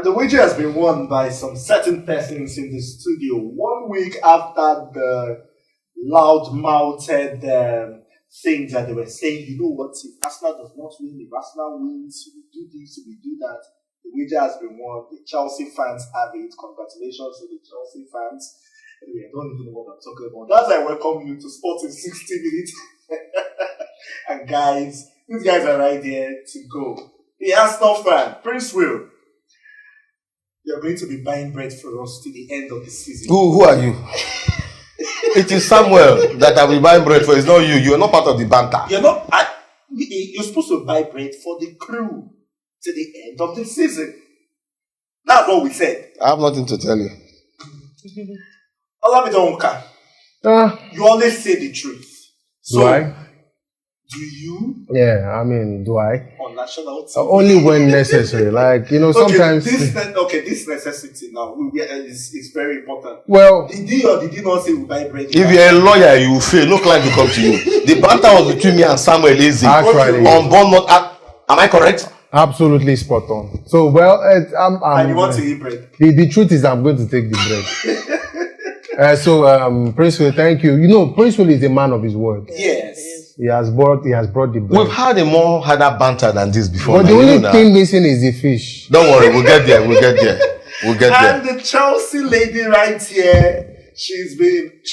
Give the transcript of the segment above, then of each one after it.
And the wager has been won by some certain persons in the studio 1 week after the loud-mouthed things that they were saying. You know what? If Arsenal does not win, if Arsenal wins, we do this, we do that. The wager has been won. The Chelsea fans have it. Congratulations to the Chelsea fans. Anyway, I don't even know what I'm talking about. That's why I welcome you to Sports in 60 Minutes. And guys, these guys are right here to go. The Arsenal fan, Prince Will. You're going to be buying bread for us to the end of the season. Who are you? It is Samuel that I will buy bread for. It's not you. You are not part of the banter. You're not. You're supposed to buy bread for the crew to the end of the season. That's what we said. I have nothing to tell you. Olamide Onka, you always say the truth. So, do I? Do you? Yeah, I mean, do I? On national TV? Only when necessary. Like, you know, sometimes. This necessity now is very important. Well, did he or did he not say we buy bread? If you're a lawyer, you will fail. No client will come to you. The banter was between me and Samuel Eze. Actually, on board, am I correct? Absolutely spot on. So, well, and you want to eat bread? The truth is, I'm going to take the bread. Prince Will, thank you. You know, Prince Will is a man of his word. Yes. He has brought the bread. We've had a more harder banter than this before. But the only thing missing is the fish. Don't worry, we'll get there. And the Chelsea lady right here, she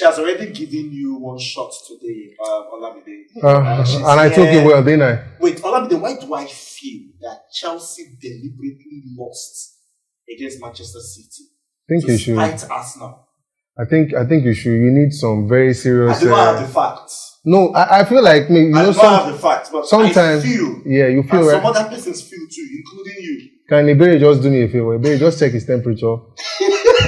has already given you one shot today, Olamide. And I took it well, didn't I? Wait, Olamide, why do I feel that Chelsea deliberately lost against Manchester City? I think you should. Despite Arsenal. I think you should. You need some very serious. I do not have the facts. No, I feel like maybe I don't have the facts, but sometimes I feel. Yeah, you feel. And right? some other persons feel too, including you. Can Iberi just do me a favor? Iberi, just check his temperature.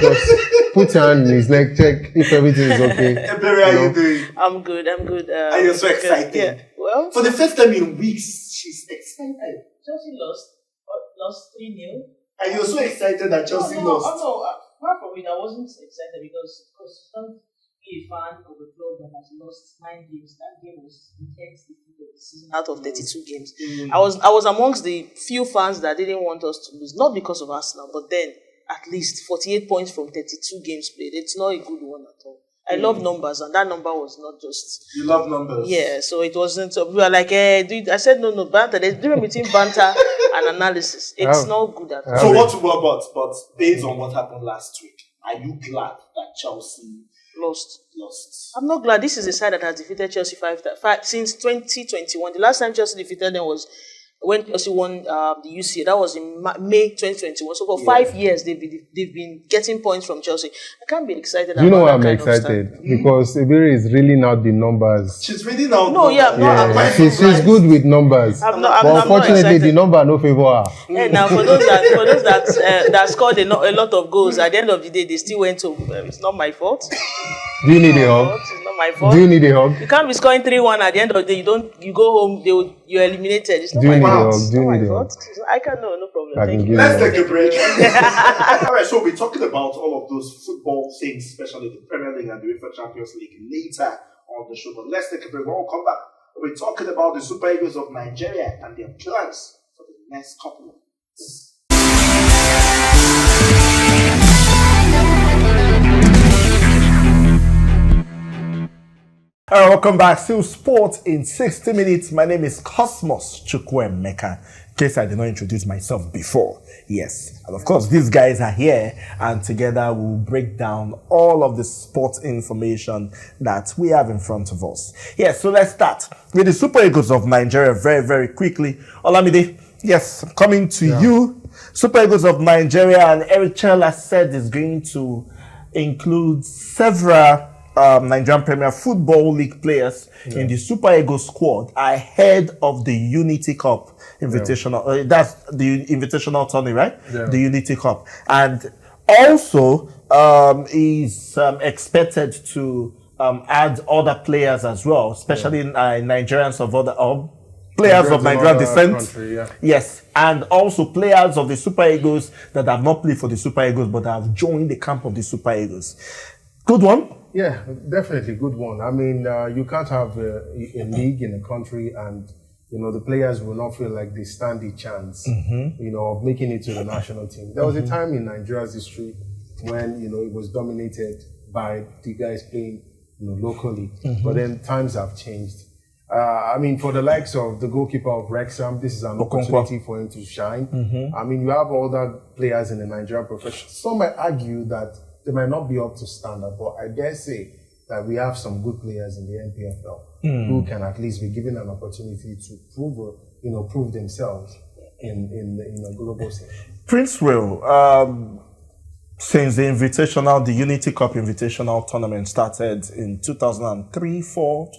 Just put your hand in his neck, check if everything is okay. Iberi, how you doing? I'm good. And you're so excited. Yeah. Well, for the first time in weeks, she's excited. Chelsea lost 3-0. And you're so excited that Chelsea lost. No, apart from it, I wasn't excited because don't be a fan of a club that has lost 9 games. That game was the 10th defeat of the season out of 32 games. I was amongst the few fans that didn't want us to lose, not because of Arsenal, but then at least 48 points from 32 games played. It's not a good one at all. I love numbers, and that number was not just. You love numbers. Yeah, so it wasn't. So we were like, dude, I said no, banter. There's a difference between banter and analysis. It's not good at all. So but based on what happened last week, are you glad that Chelsea lost? I'm not glad. This is a side that has defeated Chelsea five since 2021. The last time Chelsea defeated them was when Chelsea won the UCL. That was in May 2021. So for 5 years, they've been getting points from Chelsea. I can't be excited. You know why I'm excited? Because Iberi is really now the numbers. She's really now. No, yeah, she's good with numbers. But unfortunately, the number no favor her. Yeah, now for those that scored a lot of goals, at the end of the day, they still went to. It's not my fault. Do you need a hug? It's not my fault. Do you need a hug? You can't be scoring 3-1 at the end of the day. You go home. You're eliminated. It's not my fault. Do you need a hug? I can no problem. Thank you. Let's take a break. Alright, so we're talking about all of those football things, especially the Premier League and the UEFA Champions League later on the show. But let's take a break. When we come back, we're talking about the Super Eagles of Nigeria and their plans for the next couple of months. Alright, welcome back. Still Sports in 60 Minutes. My name is Cosmos Chukwuemeka. In case I did not introduce myself before. Yes. And of course, these guys are here and together we'll break down all of the sports information that we have in front of us. Yes, so let's start with the Super Eagles of Nigeria very, very quickly. Olamide, yes, coming to you. Super Eagles of Nigeria, and Eric Chelle said is going to include several Nigerian Premier Football League players in the Super Eagles squad ahead of the Unity Cup Invitational. That's the Invitational tourney, right? Yeah. The Unity Cup. And also is expected to add other players as well, especially Nigerians of other players of Nigerian descent. Country, yes. And also players of the Super Eagles that have not played for the Super Eagles but have joined the camp of the Super Eagles. Good one? Yeah, definitely good one. I mean, you can't have a league in a country and the players will not feel like they stand a chance, of making it to the national team. There was a time in Nigeria's history when, it was dominated by the guys playing, locally. But then times have changed. For the likes of the goalkeeper of Wrexham, this is an opportunity for him to shine. You have other players in the Nigerian profession. Some might argue that they might not be up to standard, but I dare say that we have some good players in the NPFL who can at least be given an opportunity to prove themselves in a global scene. Prince Will, since the Unity Cup Invitational tournament started in 2004,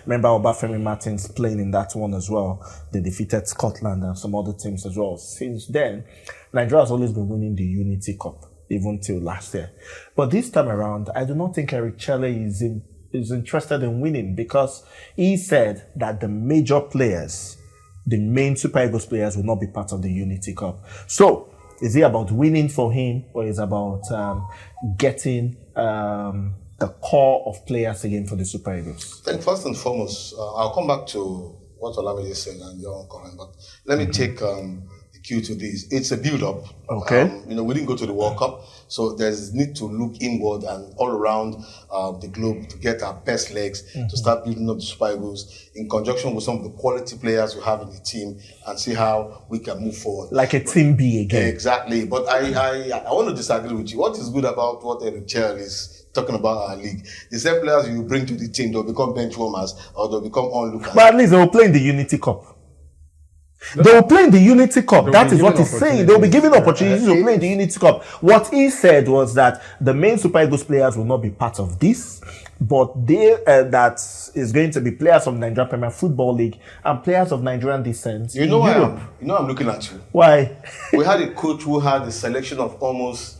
remember Obafemi Martins playing in that one as well. They defeated Scotland and some other teams as well. Since then, Nigeria has always been winning the Unity Cup, even till last year. But this time around, I do not think Eric Chelle is interested in winning, because he said that the major players, the main Super Eagles players, will not be part of the Unity Cup. So, is it about winning for him, or is it about getting the core of players again for the Super Eagles? I think first and foremost, I'll come back to what Olamide said and your own comment, but let me take the cue to this. It's a build-up. Okay. We didn't go to the World Cup, so there's need to look inward and all around the globe to get our best legs to start building up the Super Eagles in conjunction with some of the quality players we have in the team and see how we can move forward. Like a team B again. Exactly. But I want to disagree with you. What is good about what Eric Chelle is talking about our league? The same players you bring to the team, they'll become bench warmers or they'll become onlookers. But at least they will play in the Unity Cup. They will play in the Unity Cup. That is what he's saying. They will be given opportunities to play in the Unity Cup. What he said was that the main Super Eagles players will not be part of this, but that is going to be players from Nigerian Premier Football League and players of Nigerian descent. You know why I'm looking at you. Why? We had a coach who had a selection of almost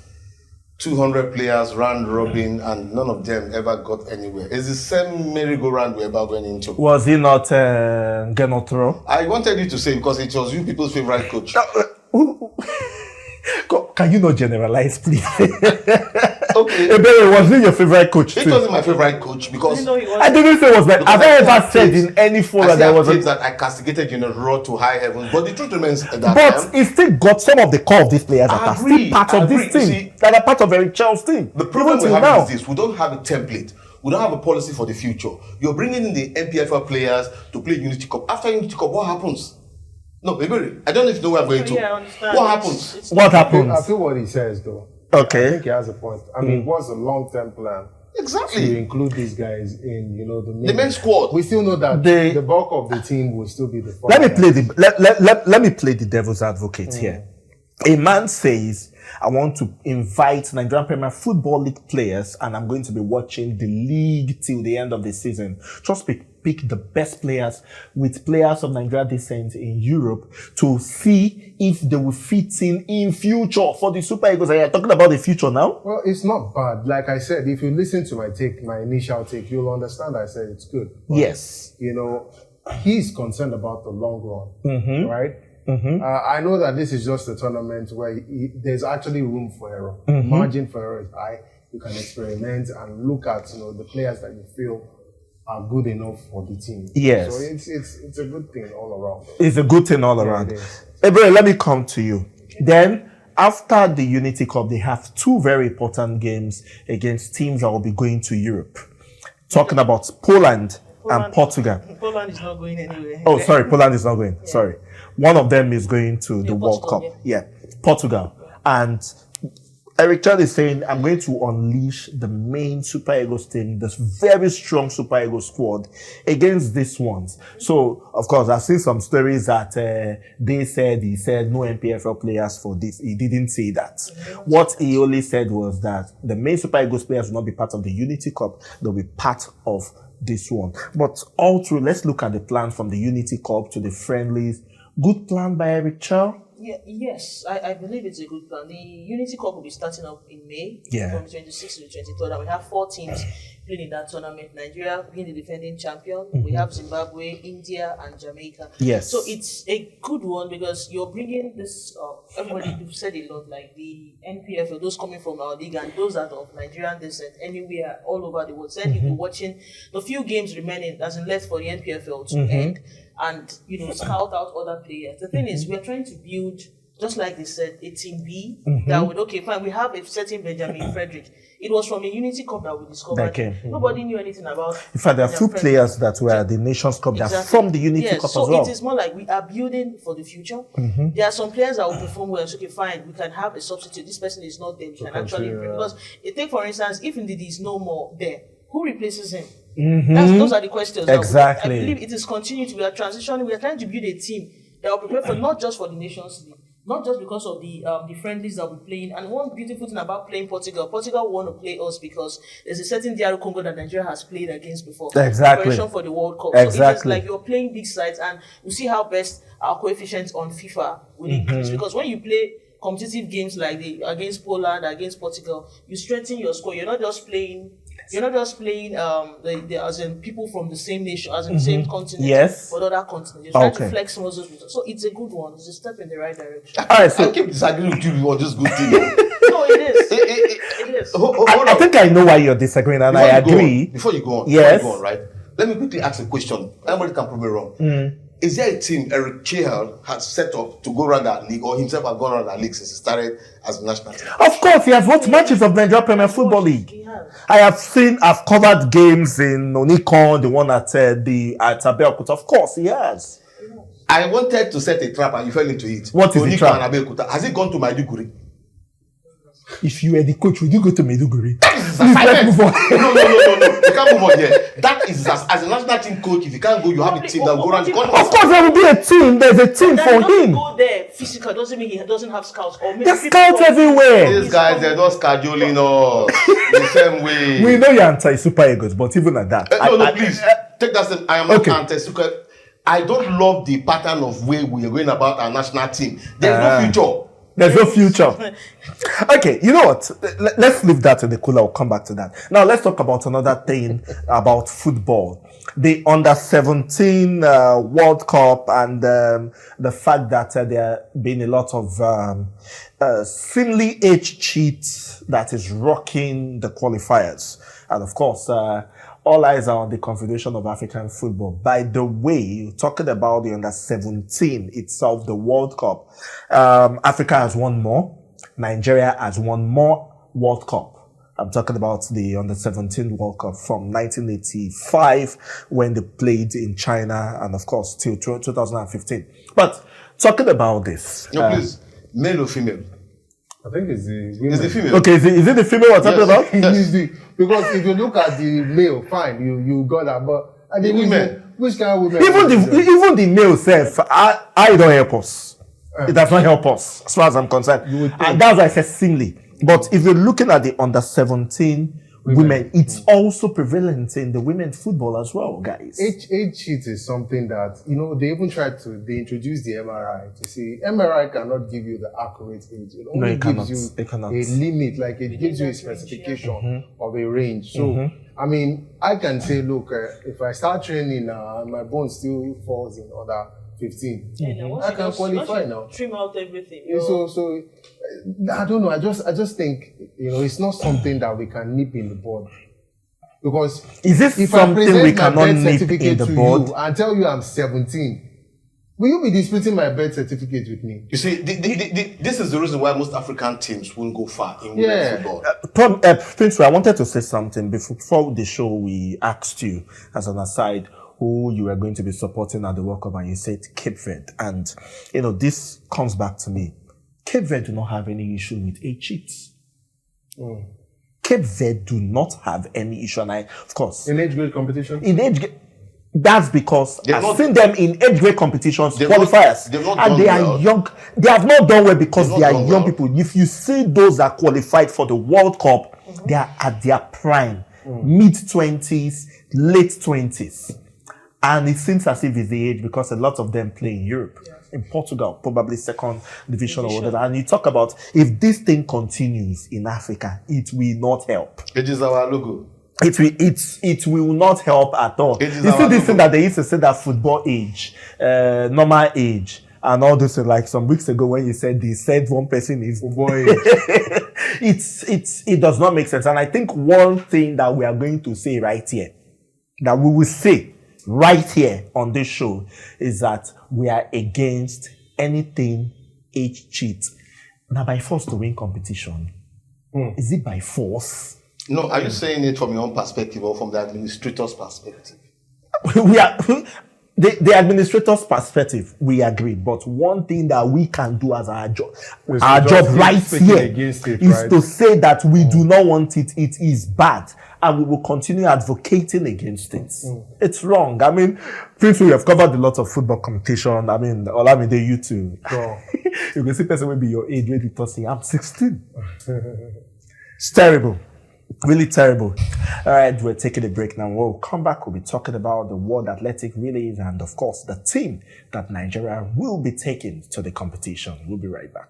200 players round robin, and none of them ever got anywhere. It's the same merry-go-round we're about going into. Was he not Genotro? I wanted you to say, because it was you people's favorite coach. Can you not generalize, please? Okay. Was he your favorite coach? It wasn't my favorite coach because I didn't say it was bad. Have I ever said in any forum there was that I castigated in a road to high heavens? But the truth remains that but he still got some of the core of these players that are still part of this team, that are part of Eric Chelle's team. The problem we have is this: we don't have a template. We don't have a policy for the future. You're bringing in the NPFL players to play Unity Cup. After Unity Cup, what happens? No, baby, I don't know if you know where I'm going to. What happens? What happens? I feel what he says, though. Okay. I think he has a point. What's the long-term plan? Exactly. To include these guys in, the main squad. We still know that the bulk of the team will still be the. Let me play the devil's advocate here. A man says, I want to invite Nigerian Premier Football League players, and I'm going to be watching the league till the end of the season. Just pick the best players with players of Nigerian descent in Europe to see if they will fit in future for the Super Eagles. Are you talking about the future now? Well, it's not bad. Like I said, if you listen to my initial take, you'll understand I said it's good. But, yes. He's concerned about the long run, right? I know that this is just a tournament where there's actually room for error. Margin for error is high. You can experiment and look at the players that you feel are good enough for the team. Yes. So it's a good thing all around. It's a good thing all around. Ebere, let me come to you. Then, after the Unity Cup, they have two very important games against teams that will be going to Europe. Talking about Poland and Portugal. Poland is not going anywhere. Oh, sorry, Poland is not going. Yeah. Sorry. One of them is going to the World Cup. Yeah, Portugal. And Eric Chelle is saying, I'm going to unleash the main Super Eagles team, this very strong Super Eagles squad, against these ones. So, of course, I've seen some stories that he said no NPFL players for this. He didn't say that. What he only said was that the main Super Eagles players will not be part of the Unity Cup. They'll be part of this one. But all through, let's look at the plan from the Unity Cup to the friendlies. Good plan by Eric Chelle? Yeah, yes, I believe it's a good plan. The Unity Cup will be starting up in May, from the 26th to the 23rd, and we have 4 teams playing in that tournament. Nigeria being the defending champion. We have Zimbabwe, India, and Jamaica. Yes. So it's a good one because you're bringing this. Everybody, you've said a lot, like the NPFL, those coming from our league and those that are of Nigerian descent, anywhere all over the world. Said you'll be watching the few games remaining, as in left for the NPFL to end, and scout out other players. The thing is, we're trying to build, just like they said, a team B that would, okay, fine, we have a certain Benjamin Frederick. It was from a Unity Cup that we discovered. Nobody knew anything about. In fact, there are few players that were at the Nations Cup that are from the Unity Cup so as well. It is more like we are building for the future. There are some players that will perform well. So, okay, fine, we can have a substitute. This person is not there. We can actually bring. Because, take for instance, if indeed is no more there, who replaces him? Those are the questions. Exactly. I believe it is continuing. We are transitioning. We are trying to build a team that will prepare for not just for the Nations League, not just because of the friendlies that we're playing. And one beautiful thing about playing Portugal want to play us because there's a certain DR Congo that Nigeria has played against before. Exactly. Preparation for the World Cup. Exactly. So it's like you're playing big sides, and you see how best our coefficients on FIFA will increase. Because when you play competitive games like against Poland, against Portugal, you strengthen your score. You're not just playing as in people from the same nation, as in the same continent, but other continents. You're trying to flex muscles. So it's a good one. It's a step in the right direction. All right, so I keep disagreeing with you on this good thing. No, it is. It is. I think I know why you're disagreeing, and I agree. Before you go on, yes. Right? Let me quickly ask a question. Anybody can prove me wrong. Is there a team Eric Chelle has set up to go around that league, or himself has gone around that league since he started as a national team? Of course, he has watched matches of Nigeria Premier Football League. I've covered games in Onikon, the one at Abeokuta. Of course, he has. I wanted to set a trap and you fell into it. What is the trap? And Abeokuta. Has it gone to Maiduguri? If you were the coach, would you go to Maiduguri? Let's move on. No. You can't move on here. That is as a national team coach, if you can't go, you have a team that will go around the country. Of course, there will be a team. There's a team for him. Go there physical doesn't mean he doesn't have scouts. Or there's scouts everywhere. These guys, they're just scheduling us the same way. We know you're anti-super egos, but even at that. Please. Take that step. I am not anti-super. I don't love the pattern of way we are going about our national team. There's no future. There's no future. Okay, you know what? Let's leave that in the cooler. I'll come back to that. Now, let's talk about another thing about football. The Under-17 World Cup and the fact that there have been a lot of seemingly age cheats that is rocking the qualifiers. And of course, all eyes are on the Confederation of African Football. By the way, talking about the Under-17 itself, the World Cup, Africa has won more. Nigeria has won more World Cup. I'm talking about the Under-17 World Cup from 1985 when they played in China and of course till 2015. But talking about this. No, please. Male or female? I think it's the women. It's the female. Okay, is it the female we're talking about? Yes. Because if you look at the male, fine, you got that, but and the women, which kind of women? Even the male self, I don't help us. It does not help us, as far as I'm concerned. And that's why I said singly. But if you're looking at the Under-17 women, it's also prevalent in the women's football as well, guys. Age cheat is something that, they even they introduced the MRI to see. MRI cannot give you the accurate age. It only gives you a limit, like it gives you a specification of a range. So, I mean, I can say, look, if I start training now, my bone still falls in under 15. I can qualify now. Trim out everything. So I don't know. I just think it's not something that we can nip in the bud. Because is this if something I present we cannot my birth nip certificate in the to bud? you and tell you I'm 17, will you be disputing my birth certificate with me? You see, this is the reason why most African teams won't go far in women's football. Prince, I wanted to say something before the show. We asked you as an aside who you were going to be supporting at the World Cup, and you said Cape Verde. And, this comes back to me. Cape Verde do not have any issue with age cheats. Cape Verde do not have any issue. And of course. In age grade competition? That's because I've seen them in age grade competitions, qualifiers. And they are young. They have not done well because they are young people. If you see those that qualified for the World Cup, they are at their prime. Mid-20s, late 20s. And it seems as if it's the age because a lot of them play in Europe, in Portugal, probably second division or whatever. And you talk about if this thing continues in Africa, it will not help. It is our logo. it will not help at all. It is You see our this thing logo. that they used to say that football age, normal age, and all this. Like some weeks ago when you said they said one person is Boy, it does not make sense. And I think one thing that we are going to say right here, that we will say right here on this show, is that we are against anything age cheat. Now by force to win competition. Is it by force? No, are you saying it from your own perspective or from the administrator's perspective? We are the administrator's perspective, we agree. But one thing that we can do as our job right here against it, is right? to say that we do not want it. It is bad, and we will continue advocating against it. It's wrong. I mean, since we have covered a lot of football competition, I mean, Olamide, you too. Sure. You can see person will be your age ready to say, I'm 16. It's terrible. Really terrible. All right, we're taking a break now. When we'll come back. We'll be talking about the World Athletic Relays and, of course, the team that Nigeria will be taking to the competition. We'll be right back.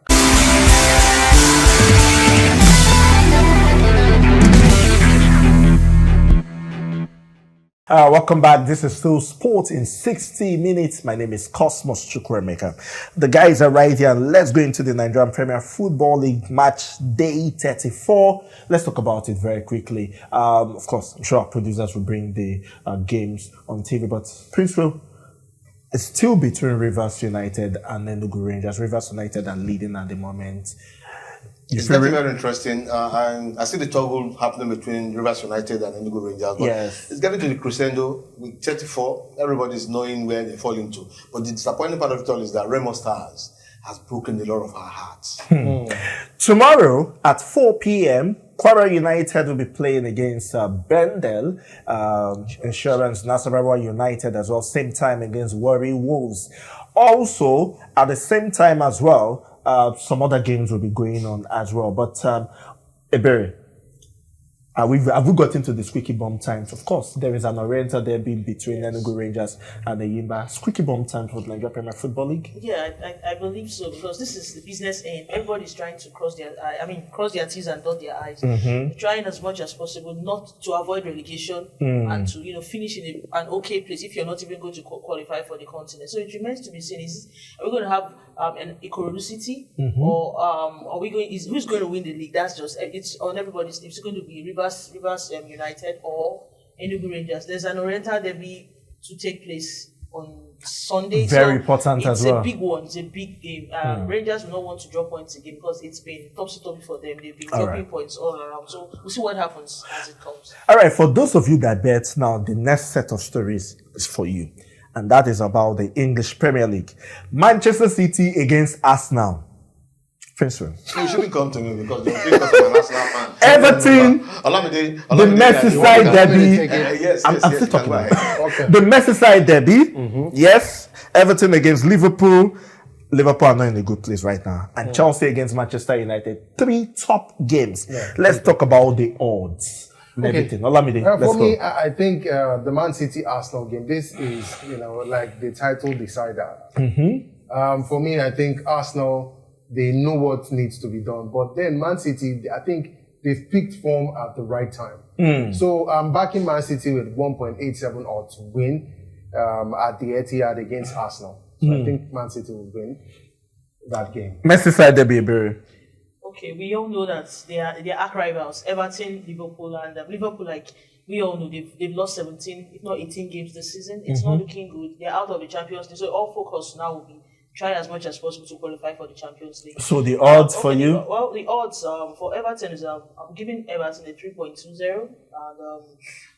Welcome back. This is still Sport in 60 minutes. My name is Cosmos Chukwuemeka. The guys are right here. Let's go into the Nigerian Premier Football League match day 34. Let's talk about it very quickly. Of course, I'm sure our producers will bring the games on TV, but Prince Will, it's still between Rivers United and Enugu Rangers. Rivers United are leading at the moment. It's definitely very interesting. And I see the toggle happening between Rivers United and Enugu Rangers. But Yes. it's getting to the crescendo with 34. Everybody's knowing where they fall into. But the disappointing part of it all is that Remo Stars has broken a lot of our hearts. Tomorrow at 4 p.m., Kwara United will be playing against Bendel, Insurance, Nasarawa United as well, same time against Warri Wolves. Also, at the same time as well, some other games will be going on as well. But, Ebere, have we got into the squeaky bomb times? Of course, there is an Oriental derby between Enugu Rangers and the Yimba. Squeaky bomb times for the Nigeria Premier Football League? Yeah, I believe so, because this is the business aim. Everybody's trying to cross their T's and dot their I's. Trying as much as possible not to avoid relegation and to finish in an okay place if you're not even going to qualify for the continent. So it remains to be seen: are we going to have an Ikorodu City, or are we going? Who's going to win the league? That's just it's on everybody's lips. It's going to be Rivers United or Enugu Rangers. There's an Oriental derby to take place on Sunday. Very important as well. It's a big one. It's a big game. Rangers will not want to drop points again because it's been topsy-turvy for them. They've been dropping points all around. So we'll see what happens as it comes. All right, for those of you that bet, now the next set of stories is for you. And that is about the English Premier League. Manchester City against Arsenal. Prince Will. So you shouldn't come to me because you're I'm an Arsenal fan. Everton, the the Merseyside derby. Yes, I'm still talking about about Okay. the Merseyside derby. Yes. Everton against Liverpool. Liverpool are not in a good place right now. And Chelsea against Manchester United. 3 top games. Let's talk about the odds. And everything. Olamide, let's For me, go. I think the Man City Arsenal game, this is, like the title decider. For me, I think Arsenal, they know what needs to be done. But then Man City, I think they've picked form at the right time. So I'm backing Man City with 1.87 odds to win at the Etihad against Arsenal. So I think Man City will win that game. Merseyside derby, Barry. Okay, we all know that they are arch rivals, Everton, Liverpool, and Liverpool. Like we all know, they've lost 17, if not 18 games this season. It's not looking good. They're out of the Champions League, so all focus now will be try as much as possible to qualify for the Champions League. So the odds for you? Well, the odds for Everton is I'm giving Everton a 3.20 and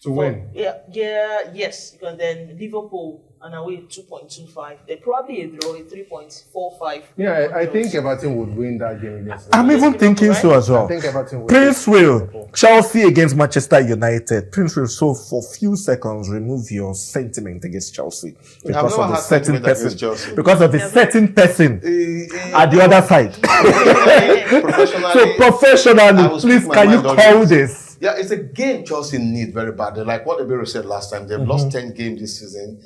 To win? Yes. And then Liverpool and away 2.25. They're probably a draw, a 3.45. Yeah, I think Everton would win that game against I'm even thinking so as well. I think Everton would Prince Will, Chelsea against Manchester United. Prince Will, so for a few seconds, remove your sentiment against Chelsea because of the certain person. Because of the certain person at the other side. Professionally, So professionally, I will please, speak my can you mind call always. this? Yeah, it's a game Chelsea need very badly. Like what Ebere said last time, they've lost 10 games this season.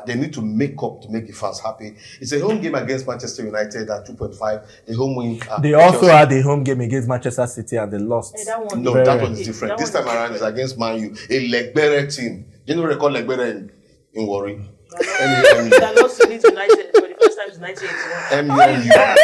They need to make up to make the fans happy. It's a home game against Manchester United at 2.5. A home win. They also had a home game against Manchester City and they lost. Hey, that one, No, that one is different. This time around is against Man U, a Legbere team. Do you know record Legbere in Warri? That lost to Leeds United for the first time since 1981.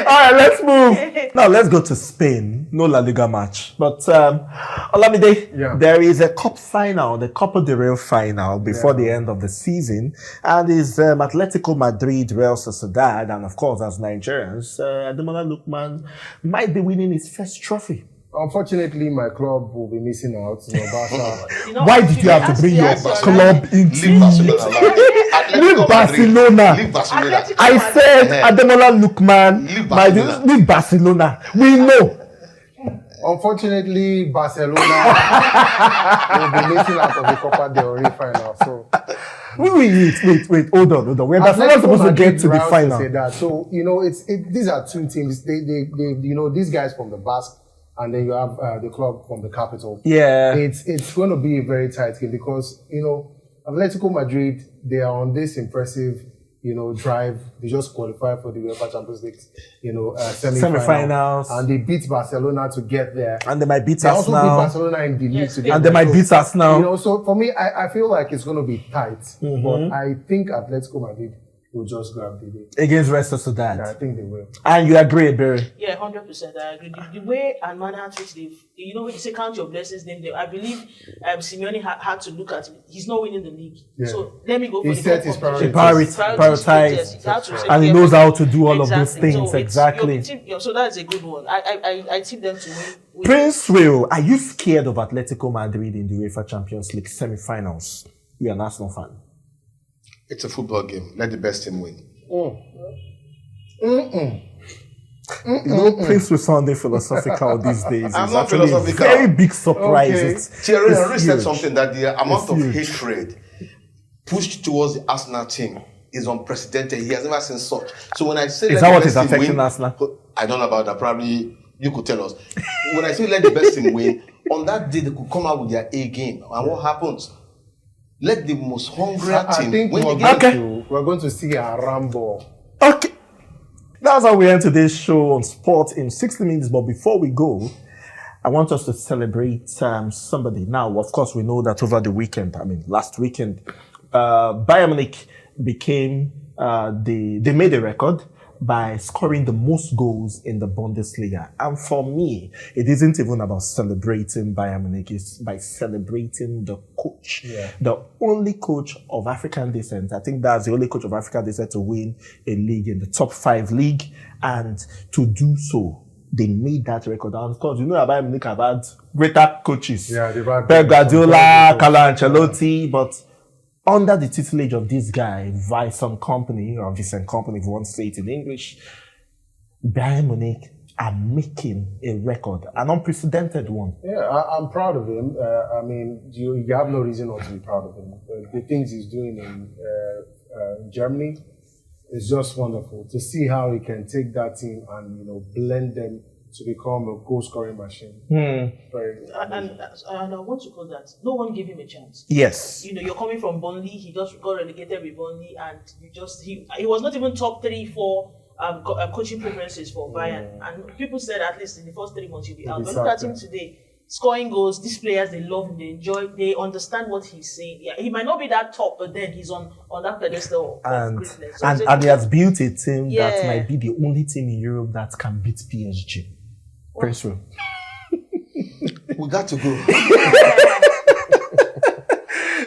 All right, let's move. Now let's go to Spain. No La Liga match, but Olamide, there is a cup final, the Copa del Rey final before the end of the season, and is Atlético Madrid, Real Sociedad, and of course, as Nigerians, Ademola Lookman might be winning his first trophy. Unfortunately, my club will be missing out. Barca. Why did you have to bring your club into Leave Barcelona? Leave Barcelona. I said Ademola Lookman, leave Barcelona. We know. Unfortunately, Barcelona will be missing out of the Copa del Rey final. So wait, hold on. We're Barcelona supposed to get to the final. So these are two teams. They these guys from the Basque. And then you have the club from the capital. Yeah. It's going to be a very tight game because, Atlético Madrid, they are on this impressive, drive. They just qualified for the UEFA Champions League, semi-finals. And they beat Barcelona to get there. And they might beat they us now. They also beat Barcelona in the league to get and they might beat us now. So for me, I feel like it's going to be tight. But I think Atlético Madrid will just grab the day. Against Real Sociedad. Yeah, I think they will. And you agree, Barry? Yeah, 100%. I agree. The way and manner which when you say count your blessings, then I believe Simeone had to look at it. He's not winning the league. Yeah. So let me go for he set his priorities. Prioritize. And he knows how to do all of those things. So exactly. So that's a good one. I tip them to win. Prince Will, are you scared of Atletico Madrid in the UEFA Champions League semi-finals? You're an Arsenal fan. It's a football game. Let the best team win. Prince was sounding philosophical these days. I'm it's not philosophical. A very big surprise. Okay. Thierry Henry said something that the amount of hatred pushed towards the Arsenal team is unprecedented. He has never seen such. So when I say is that what is affecting Arsenal? I don't know about that. Probably you could tell us. When I say let the best team win, on that day they could come out with their A game. And what happens? Let the most hungry team. I think we're going to see a Rambo. Okay. That's how we end today's show on Sport in 60 minutes. But before we go, I want us to celebrate somebody. Now, of course, we know that over the weekend, last weekend, Bayern Munich became, they made a record by scoring the most goals in the Bundesliga. And for me, it isn't even about celebrating Bayern Munich, it's by celebrating the coach. Yeah. The only coach of African descent, I think that's the only coach of African descent to win a league in the top 5 league. And to do so, they made that record. And of course, Bayern Munich have had greater coaches. Yeah, they've had Pep Guardiola, Carlo Ancelotti, but under the tutelage of this guy, Vincent Company, or Vincent Company, if you want to say it in English, Bayern Munich are making a record, an unprecedented one. Yeah, I'm proud of him. You have no reason not to be proud of him. The things he's doing in Germany is just wonderful. To see how he can take that team and blend them to become a goal-scoring machine. And I want to call that. No one gave him a chance. Yes. You're coming from Burnley. He just got relegated with Burnley, and he was not even top 3, 4 coaching preferences for Bayern. And people said at least in the first 3 months he'll be out. But look at him today, scoring goals. These players, they love him, they enjoy, they understand what he's saying. Yeah, he might not be that top, but then he's on that pedestal of greatness. And he has built a team that might be the only team in Europe that can beat PSG. Prince Will. We got to go.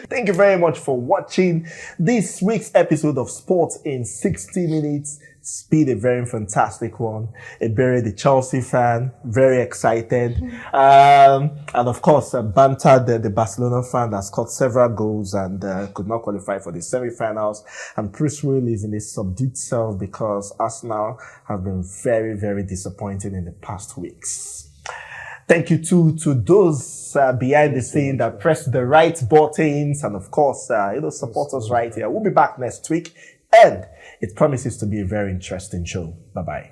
Thank you very much for watching this week's episode of Sports in 60 Minutes. It's been a very fantastic one. Ebere, the Chelsea fan, very excited. And of course, bantered the Barcelona fan that scored several goals and could not qualify for the semi-finals. And Prince Will is in a subdued self because Arsenal have been very, very disappointing in the past weeks. Thank you to those behind the scene that press the right buttons and of course, support us right here. We'll be back next week and it promises to be a very interesting show. Bye-bye.